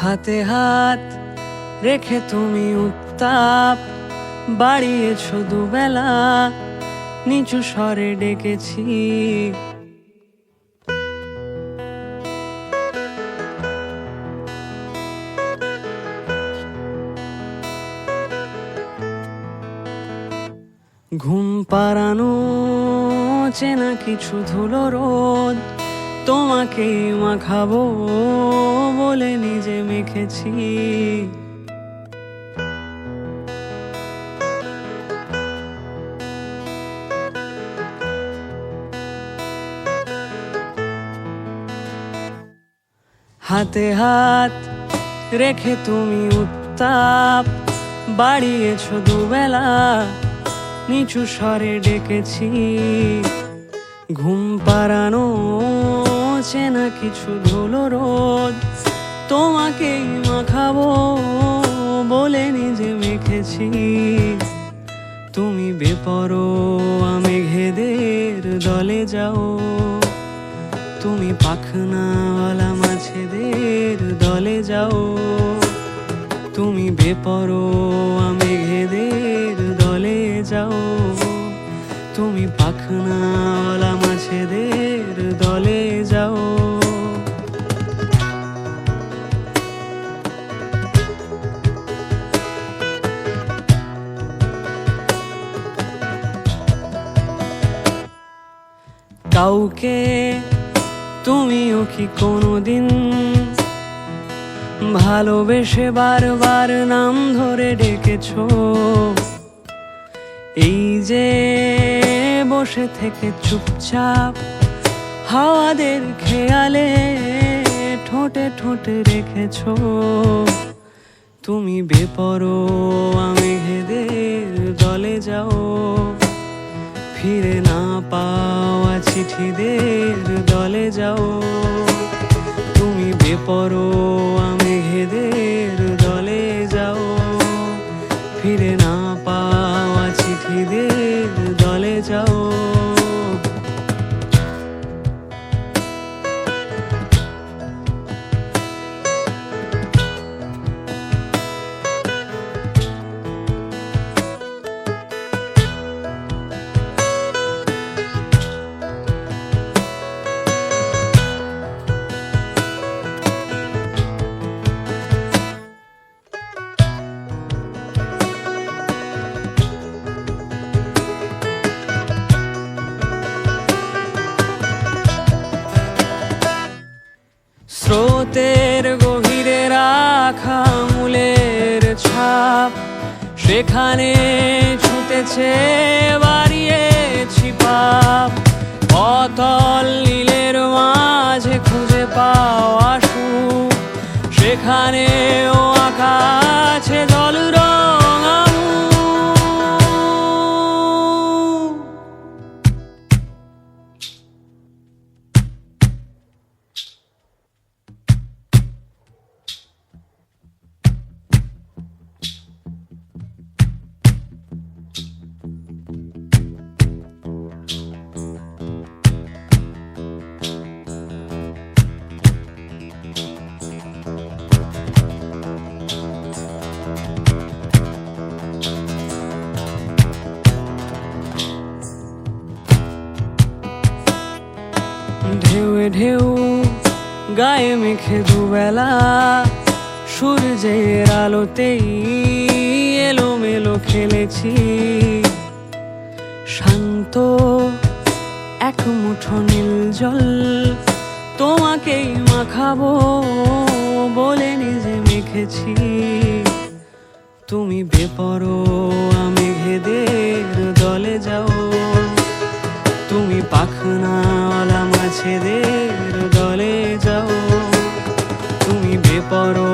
হাতে হাত রেখে তুমি উত্তাপ বাড়িয়েছ দুবেলা, নিচু স্বরে ডেকেছি। ঘুম পাড়ানো চেনা কিছু ধুলো রোদ, তোমাকে মাখাবো বলে নিজে মেখেছি। হাতে হাত রেখে তুমি উত্তাপ বাড়িয়েছ দুবেলা, নিচু স্বরে ডেকেছি। ঘুম পাড়ানো চেনা কিছু ধুলো রোদ, তোমাকেই মাখাবো বলে নিজে মেখেছি। তুমি বেপরোয়া মেঘেদের দলে যাও, তুমি পাখনাওয়ালা মাছেদের দলে যাও। তুমি বেপরোয়া মেঘেদের দলে যাও, তুমি পাখনাওয়ালা মাছেদের দলে যাও। কাউকে তুমিও কি কোনোদিন ভালোবেসে বারবার নাম ধরে ডেকেছো? এই যে বসে থেকে চুপচাপ হাওয়াদের খেয়ালে ঠোঁটে ঠোঁটে রেখেছো। তুমি বেপরোয়া মেঘেদের দলে যাও, ফিরে না পাওয়া চিঠিদের দলে যাও। তুমি বেপরোয়া মেঘেদের দলে যাও, ফিরে না পাওয়া চিঠিদের দলে যাও। স্রোতের গভীরে রাখা মূলের ছাপ, সেখানে ছুটেছে বাড়িয়েছি পাপ। অতল নীলের মাঝে খুঁজে পাওয়া সুখ, সেখানেও আকাশে জল রঙা মুখ। ঢেউয়ে ঢেউ গায়ে মেখে দুবেলা, সূর্যের আলোতেই এলোমেলো খেলেছি। শান্ত এক মুঠো নীল জল, তোমাকেই মাখাবো বলে নিজে মেখেছি। তুমি বেপরোয়া মেঘেদের দলে যাও, তুমি পাখনাওয়ালা মাছেদের দলে যাও। তুমি বেপরোয়া